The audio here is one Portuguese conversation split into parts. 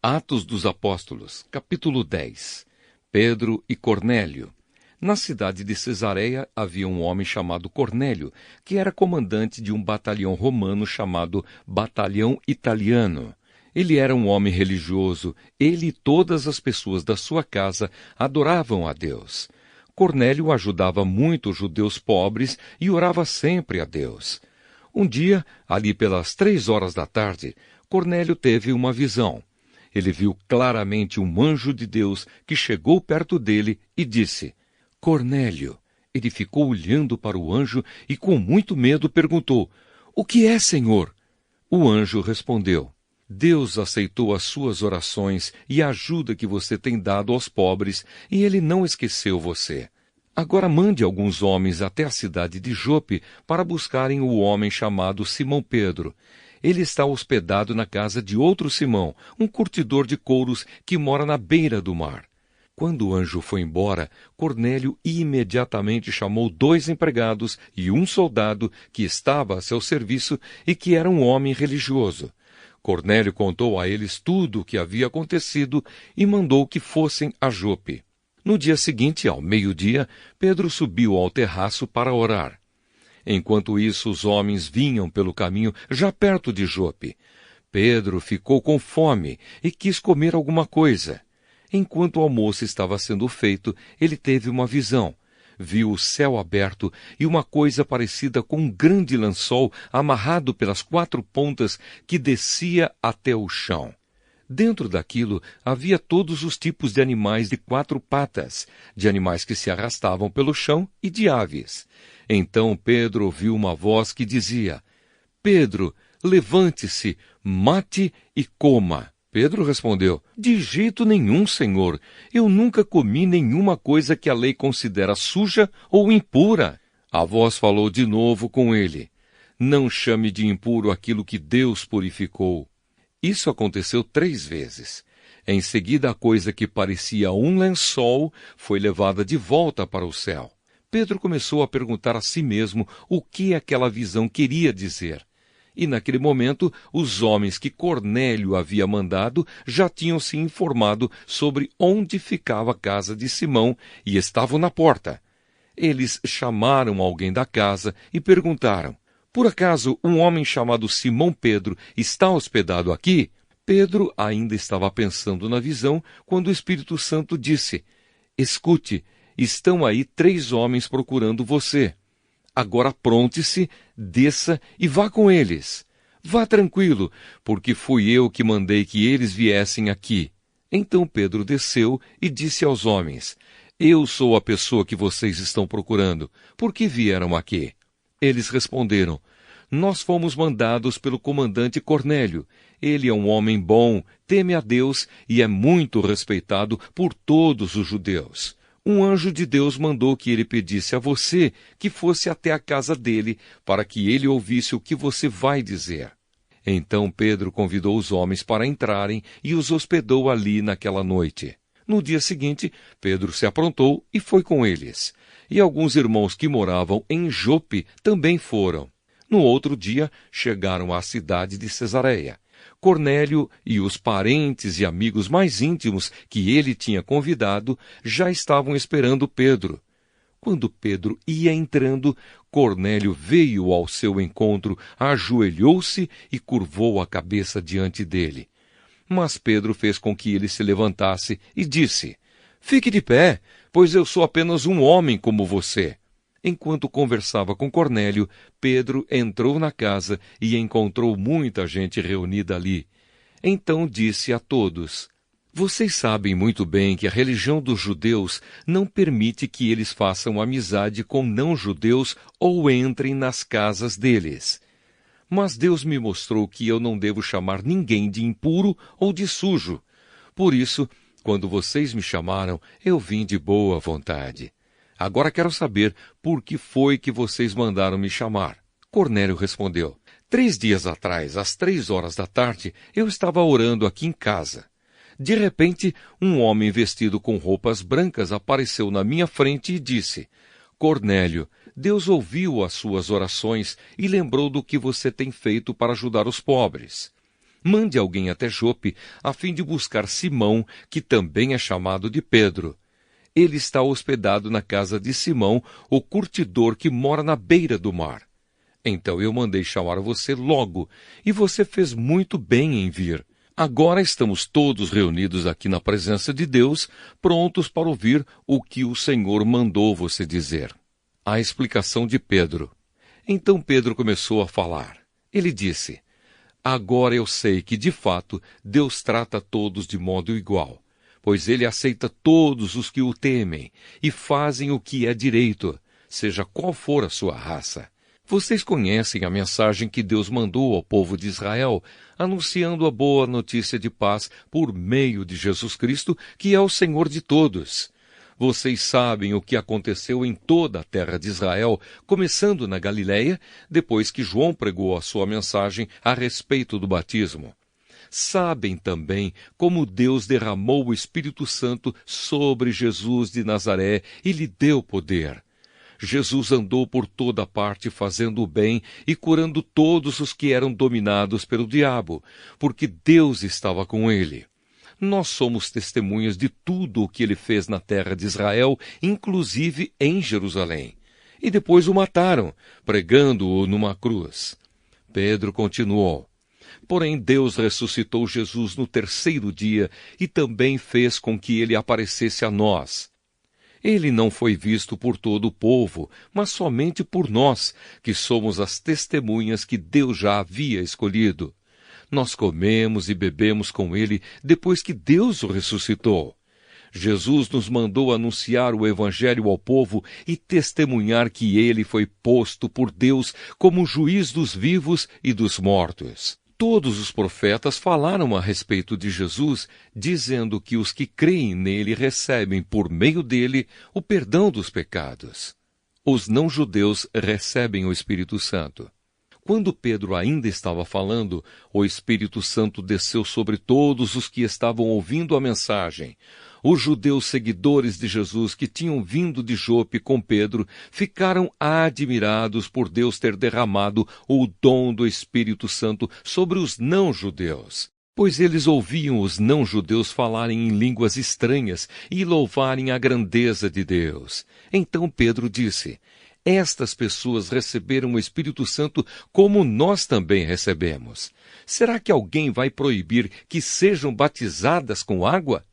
Atos dos Apóstolos, capítulo 10. Pedro e Cornélio. Na cidade de Cesareia havia um homem chamado Cornélio, que era comandante de um batalhão romano chamado Batalhão Italiano. Ele era um homem religioso. Ele e todas as pessoas da sua casa adoravam a Deus. Cornélio ajudava muito os judeus pobres e orava sempre a Deus. Um dia, ali pelas 3 horas da tarde, Cornélio teve uma visão. Ele viu claramente um anjo de Deus que chegou perto dele e disse: Cornélio. Ele ficou olhando para o anjo e com muito medo perguntou: O que é, Senhor? O anjo respondeu: Deus aceitou as suas orações e a ajuda que você tem dado aos pobres, e ele não esqueceu você. Agora mande alguns homens até a cidade de Jope para buscarem o homem chamado Simão Pedro. Ele está hospedado na casa de outro Simão, um curtidor de couros que mora na beira do mar. Quando o anjo foi embora, Cornélio imediatamente chamou 2 empregados e um soldado que estava a seu serviço e que era um homem religioso. Cornélio contou a eles tudo o que havia acontecido e mandou que fossem a Jope. No dia seguinte, ao meio-dia, Pedro subiu ao terraço para orar. Enquanto isso, os homens vinham pelo caminho já perto de Jope. Pedro ficou com fome e quis comer alguma coisa. Enquanto o almoço estava sendo feito, ele teve uma visão. Viu o céu aberto e uma coisa parecida com um grande lençol amarrado pelas 4 pontas que descia até o chão. Dentro daquilo havia todos os tipos de animais de 4 patas, de animais que se arrastavam pelo chão e de aves. Então Pedro ouviu uma voz que dizia: Pedro, levante-se, mate e coma. Pedro respondeu: De jeito nenhum, Senhor. Eu nunca comi nenhuma coisa que a lei considera suja ou impura. A voz falou de novo com ele: Não chame de impuro aquilo que Deus purificou. Isso aconteceu 3 vezes. Em seguida, a coisa que parecia um lençol foi levada de volta para o céu. Pedro começou a perguntar a si mesmo o que aquela visão queria dizer. E naquele momento, os homens que Cornélio havia mandado já tinham se informado sobre onde ficava a casa de Simão e estavam na porta. Eles chamaram alguém da casa e perguntaram: Por acaso um homem chamado Simão Pedro está hospedado aqui? Pedro ainda estava pensando na visão quando o Espírito Santo disse: Escute, estão aí 3 homens procurando você. Agora apronte-se, desça e vá com eles. Vá tranquilo, porque fui eu que mandei que eles viessem aqui. Então Pedro desceu e disse aos homens: Eu sou a pessoa que vocês estão procurando. Por que vieram aqui? Eles responderam: Nós fomos mandados pelo comandante Cornélio. Ele é um homem bom, teme a Deus e é muito respeitado por todos os judeus. Um anjo de Deus mandou que ele pedisse a você que fosse até a casa dele, para que ele ouvisse o que você vai dizer. Então Pedro convidou os homens para entrarem e os hospedou ali naquela noite. No dia seguinte, Pedro se aprontou e foi com eles. E alguns irmãos que moravam em Jope também foram. No outro dia, chegaram à cidade de Cesareia. Cornélio e os parentes e amigos mais íntimos que ele tinha convidado já estavam esperando Pedro. Quando Pedro ia entrando, Cornélio veio ao seu encontro, ajoelhou-se e curvou a cabeça diante dele. Mas Pedro fez com que ele se levantasse e disse: Fique de pé, pois eu sou apenas um homem como você. Enquanto conversava com Cornélio, Pedro entrou na casa e encontrou muita gente reunida ali. Então disse a todos: Vocês sabem muito bem que a religião dos judeus não permite que eles façam amizade com não-judeus ou entrem nas casas deles. Mas Deus me mostrou que eu não devo chamar ninguém de impuro ou de sujo. Por isso, quando vocês me chamaram, eu vim de boa vontade. Agora quero saber por que foi que vocês mandaram me chamar. Cornélio respondeu: 3 dias atrás, às 3 horas da tarde, eu estava orando aqui em casa. De repente, um homem vestido com roupas brancas apareceu na minha frente e disse: Cornélio, Deus ouviu as suas orações e lembrou do que você tem feito para ajudar os pobres. mande alguém até Jope, a fim de buscar Simão, que também é chamado de Pedro. Ele está hospedado na casa de Simão, o curtidor que mora na beira do mar. Então eu mandei chamar você logo, e você fez muito bem em vir. Agora estamos todos reunidos aqui na presença de Deus, prontos para ouvir o que o Senhor mandou você dizer. A explicação de Pedro. Então Pedro começou a falar. Ele disse: agora eu sei que, de fato, Deus trata todos de modo igual, pois ele aceita todos os que o temem e fazem o que é direito, seja qual for a sua raça. Vocês conhecem a mensagem que Deus mandou ao povo de Israel, anunciando a boa notícia de paz por meio de Jesus Cristo, que é o Senhor de todos. Vocês sabem o que aconteceu em toda a terra de Israel, começando na Galileia, depois que João pregou a sua mensagem a respeito do batismo. Sabem também como Deus derramou o Espírito Santo sobre Jesus de Nazaré e lhe deu poder. Jesus andou por toda parte fazendo o bem e curando todos os que eram dominados pelo diabo, porque Deus estava com ele. Nós somos testemunhas de tudo o que ele fez na terra de Israel, inclusive em Jerusalém. E depois o mataram, pregando-o numa cruz. Pedro continuou: porém Deus ressuscitou Jesus no terceiro dia e também fez com que ele aparecesse a nós. Ele não foi visto por todo o povo, mas somente por nós, que somos as testemunhas que Deus já havia escolhido. Nós comemos e bebemos com ele depois que Deus o ressuscitou. Jesus nos mandou anunciar o Evangelho ao povo e testemunhar que ele foi posto por Deus como juiz dos vivos e dos mortos. Todos os profetas falaram a respeito de Jesus, dizendo que os que creem nele recebem, por meio dele, o perdão dos pecados. Os não-judeus recebem o Espírito Santo. Quando Pedro ainda estava falando, o Espírito Santo desceu sobre todos os que estavam ouvindo a mensagem. Os judeus seguidores de Jesus que tinham vindo de Jope com Pedro ficaram admirados por Deus ter derramado o dom do Espírito Santo sobre os não-judeus, pois eles ouviam os não-judeus falarem em línguas estranhas e louvarem a grandeza de Deus. Então Pedro disse: estas pessoas receberam o Espírito Santo como nós também recebemos. Será que alguém vai proibir que sejam batizadas com água?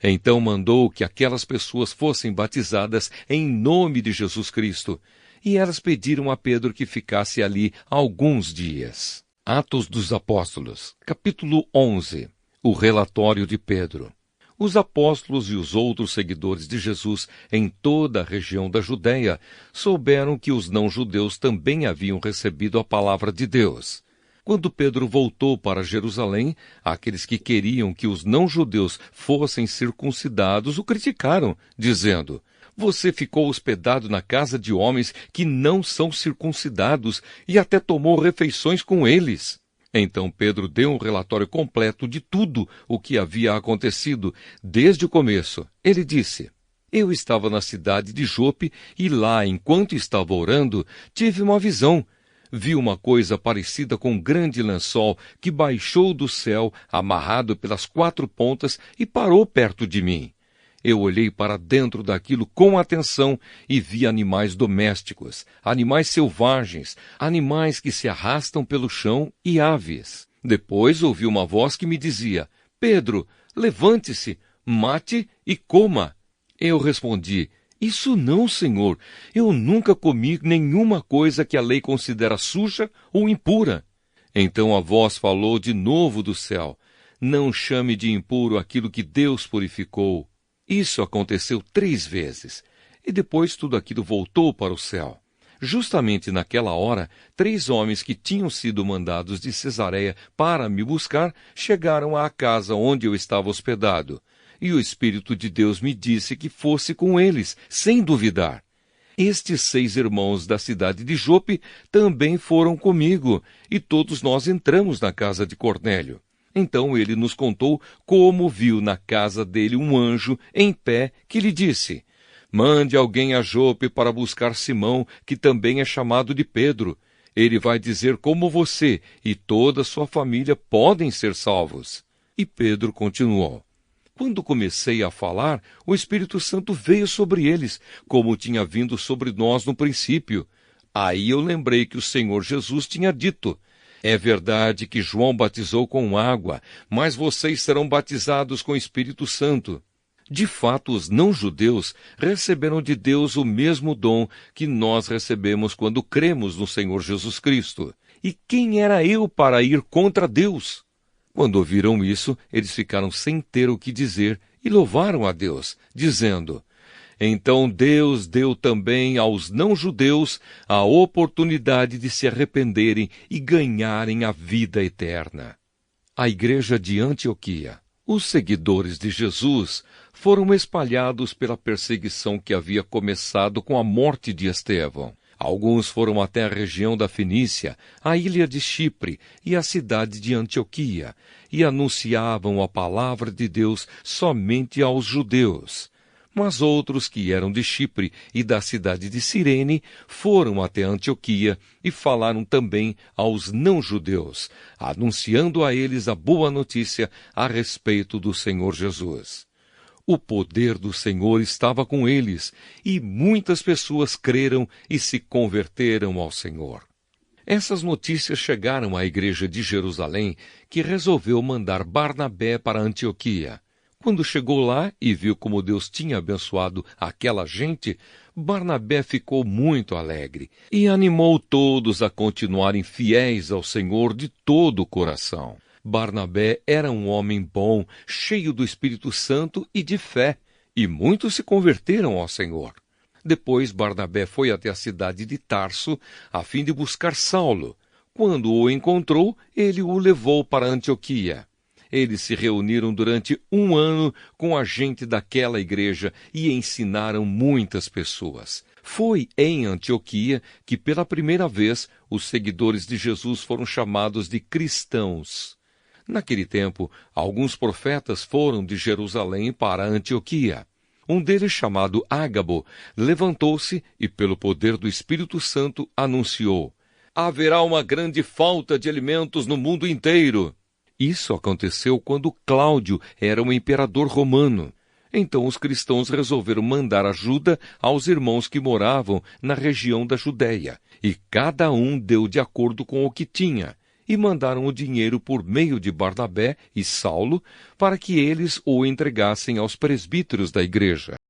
Então mandou que aquelas pessoas fossem batizadas em nome de Jesus Cristo. E elas pediram a Pedro que ficasse ali alguns dias. Atos dos Apóstolos, capítulo 11. O relatório de Pedro. Os apóstolos e os outros seguidores de Jesus em toda a região da Judéia souberam que os não-judeus também haviam recebido a palavra de Deus. Quando Pedro voltou para Jerusalém, aqueles que queriam que os não-judeus fossem circuncidados o criticaram, dizendo: você ficou hospedado na casa de homens que não são circuncidados e até tomou refeições com eles. Então Pedro deu um relatório completo de tudo o que havia acontecido, desde o começo. Ele disse: eu estava na cidade de Jope e lá, enquanto estava orando, tive uma visão. Vi uma coisa parecida com um grande lençol que baixou do céu, amarrado pelas 4 pontas, e parou perto de mim. Eu olhei para dentro daquilo com atenção e vi animais domésticos, animais selvagens, animais que se arrastam pelo chão e aves. Depois ouvi uma voz que me dizia: Pedro, levante-se, mate e coma. Eu respondi: isso não, Senhor. Eu nunca comi nenhuma coisa que a lei considera suja ou impura. Então a voz falou de novo do céu: não chame de impuro aquilo que Deus purificou. Isso aconteceu 3 vezes, e depois tudo aquilo voltou para o céu. Justamente naquela hora, 3 homens que tinham sido mandados de Cesareia para me buscar chegaram à casa onde eu estava hospedado, e o Espírito de Deus me disse que fosse com eles, sem duvidar. Estes 6 irmãos da cidade de Jope também foram comigo, e todos nós entramos na casa de Cornélio. Então ele nos contou como viu na casa dele um anjo em pé que lhe disse: mande alguém a Jope para buscar Simão, que também é chamado de Pedro. Ele vai dizer como você e toda a sua família podem ser salvos. E Pedro continuou: quando comecei a falar, o Espírito Santo veio sobre eles, como tinha vindo sobre nós no princípio. Aí eu lembrei que o Senhor Jesus tinha dito: é verdade que João batizou com água, mas vocês serão batizados com o Espírito Santo. De fato, os não-judeus receberam de Deus o mesmo dom que nós recebemos quando cremos no Senhor Jesus Cristo. E quem era eu para ir contra Deus? Quando ouviram isso, eles ficaram sem ter o que dizer e louvaram a Deus, dizendo: então Deus deu também aos não-judeus a oportunidade de se arrependerem e ganharem a vida eterna. A igreja de Antioquia. Os seguidores de Jesus foram espalhados pela perseguição que havia começado com a morte de Estevão. Alguns foram até a região da Fenícia, a ilha de Chipre e a cidade de Antioquia, e anunciavam a palavra de Deus somente aos judeus. Mas outros que eram de Chipre e da cidade de Cirene foram até Antioquia e falaram também aos não-judeus, anunciando a eles a boa notícia a respeito do Senhor Jesus. O poder do Senhor estava com eles, e muitas pessoas creram e se converteram ao Senhor. Essas notícias chegaram à igreja de Jerusalém, que resolveu mandar Barnabé para Antioquia. Quando chegou lá e viu como Deus tinha abençoado aquela gente, Barnabé ficou muito alegre e animou todos a continuarem fiéis ao Senhor de todo o coração. Barnabé era um homem bom, cheio do Espírito Santo e de fé, e muitos se converteram ao Senhor. Depois Barnabé foi até a cidade de Tarso, a fim de buscar Saulo. Quando o encontrou, ele o levou para Antioquia. Eles se reuniram durante 1 ano com a gente daquela igreja e ensinaram muitas pessoas. Foi em Antioquia que, pela primeira vez, os seguidores de Jesus foram chamados de cristãos. Naquele tempo, alguns profetas foram de Jerusalém para Antioquia. Um deles, chamado Ágabo, levantou-se e, pelo poder do Espírito Santo, anunciou: haverá uma grande falta de alimentos no mundo inteiro. Isso aconteceu quando Cláudio era um imperador romano. Então os cristãos resolveram mandar ajuda aos irmãos que moravam na região da Judéia, e cada um deu de acordo com o que tinha, e mandaram o dinheiro por meio de Barnabé e Saulo para que eles o entregassem aos presbíteros da igreja.